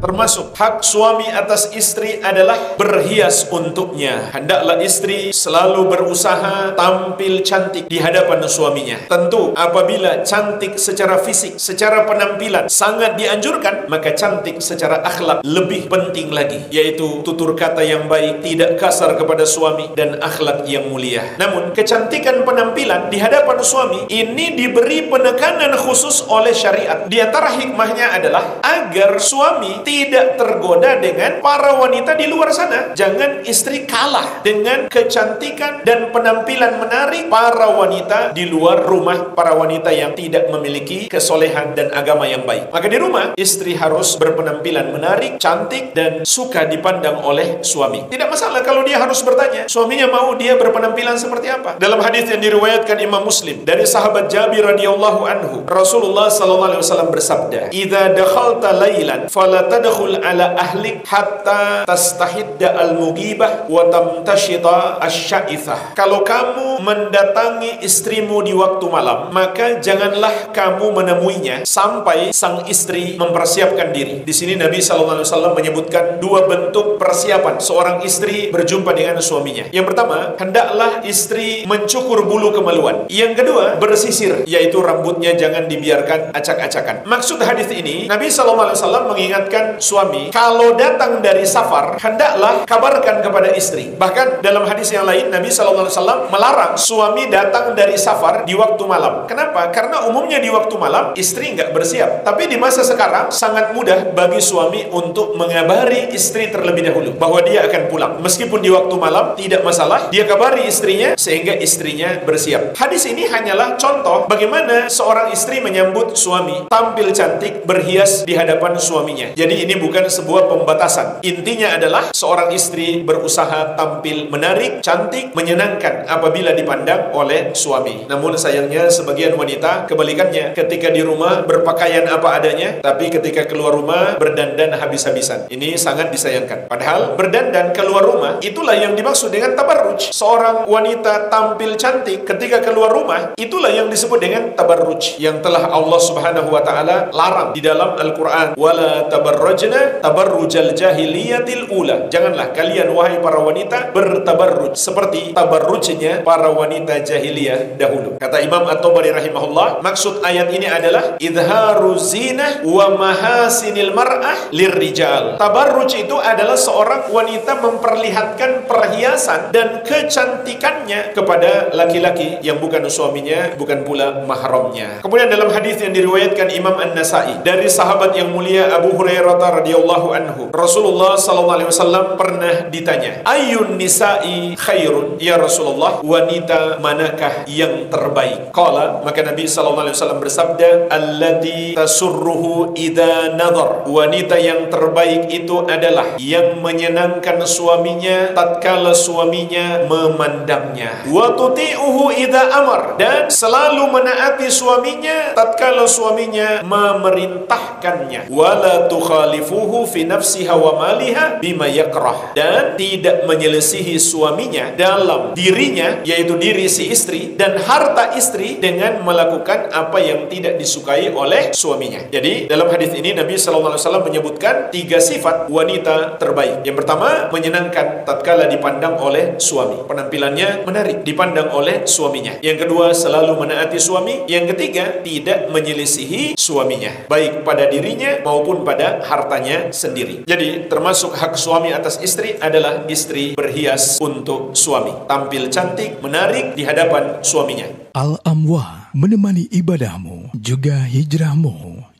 Termasuk hak suami atas istri adalah berhias untuknya. Hendaklah istri selalu berusaha tampil cantik di hadapan suaminya. Tentu apabila cantik secara fisik, secara penampilan sangat dianjurkan, maka cantik secara akhlak lebih penting lagi, yaitu tutur kata yang baik, tidak kasar kepada suami, dan akhlak yang mulia. Namun kecantikan penampilan di hadapan suami ini diberi penekanan khusus oleh syariat. Di antara hikmahnya adalah agar suami tidak tergoda dengan para wanita di luar sana. Jangan istri kalah dengan kecantikan dan penampilan menarik para wanita di luar rumah, para wanita yang tidak memiliki kesolehan dan agama yang baik. Maka di rumah istri harus berpenampilan menarik, cantik, dan suka dipandang oleh suami. Tidak masalah kalau dia harus bertanya, suaminya mau dia berpenampilan seperti apa. Dalam hadis yang diriwayatkan Imam Muslim dari sahabat Jabir radhiyallahu anhu, Rasulullah sallallahu alaihi wasallam bersabda, "Idza dakhalta lailan fala tadkhul ala ahlik hatta tastahidda al-mughibah wa tamtashita asy-sya'ithah." Kalau kamu mendatangi istrimu di waktu malam, maka janganlah kamu menemuinya sampai sang istri mempersiapkan diri. Di sini Nabi sallallahu alaihi wasallam menyebutkan dua bentuk persiapan seorang istri berjumpa dengan suaminya. Yang pertama, hendaklah istri mencukur bulu kemaluan. Yang kedua, bersisir, yaitu rambutnya jangan dibiarkan acak-acakan. Maksud hadis ini, Nabi sallallahu alaihi wasallam mengingatkan suami, kalau datang dari safar, hendaklah kabarkan kepada istri. Bahkan dalam hadis yang lain, Nabi sallallahu alaihi wasallam melarang suami datang dari safar di waktu malam. Kenapa? Karena umumnya di waktu malam istri nggak bersiap. Tapi di masa sekarang sangat mudah bagi suami untuk mengabari istri terlebih dahulu bahwa dia akan pulang. Meskipun di waktu malam tidak masalah, dia kabari istrinya sehingga istrinya bersiap. Hadis ini hanyalah contoh bagaimana seorang istri menyambut suami, tampil cantik, berhias di hadapan suaminya. Jadi ini bukan sebuah pembatasan. Intinya adalah seorang istri berusaha tampil menarik, cantik, menyenangkan apabila dipandang oleh suami. Namun sayangnya sebagian wanita kebalikannya, ketika di rumah berpakaian apa adanya, tapi ketika keluar rumah berdandan habis-habisan. Ini sangat disayangkan. Padahal berdandan keluar rumah itulah yang dimaksud dengan tabarruj. Seorang wanita tampil cantik ketika keluar rumah, itulah yang disebut dengan tabarruj, yang telah Allah Subhanahu wa taala larang di dalam Al-Qur'an. Wala tabarrujna tabarrujal jahiliyatil ula. Janganlah kalian wahai para wanita bertabarruj seperti tabarrujnya para wanita jahiliyah dahulu. Kata Imam At-Tabari rahimahullah, maksud ayat ini adalah idharu zinah wa mahasinil mar'ah lirrijal. Tabarruj itu adalah seorang wanita memperlihatkan perhiasan dan kecantikannya kepada laki-laki yang bukan suaminya, bukan pula mahramnya. Kemudian dalam hadis yang diriwayatkan Imam An-Nasa'i dari sahabat yang mulia Abu Hurairah radhiyallahu anhu, Rasulullah sallallahu alaihi wasallam pernah ditanya, "Ayyun nisa'i khairun?" Ya Rasulullah, wanita manakah yang terbaik? Qala, maka Nabi sallallahu alaihi wasallam bersabda, "Allati tasurruhu idza nadhar." Wanita yang terbaik itu adalah yang menyenangkan suaminya tatkala suaminya memandangnya. Wa tuti'uhu idza amar, dan selalu menaati suaminya tatkala suaminya memerintahkannya. Wala tukhalifuhu fi nafsiha wa maliha bima yakrah, dan tidak menyelisihi suaminya dalam dirinya, yaitu diri si istri dan harta istri, dengan melakukan apa yang tidak disukai oleh suaminya. Jadi dalam hadis ini Nabi sallallahu alaihi wasallam menyebutkan tiga sifat wanita terbaik. Yang pertama, menyenangkan tatkala dipandang oleh suami, penampilannya menarik dipandang oleh suaminya. Yang kedua, selalu menaati suami. Yang ketiga, tidak menyelisihi suaminya, baik pada dirinya maupun pada hartanya sendiri. Jadi termasuk hak suami atas istri adalah istri berhias untuk suami, tampil cantik, menarik di hadapan suaminya. Al-Amwa, menemani ibadahmu juga hijrahmu.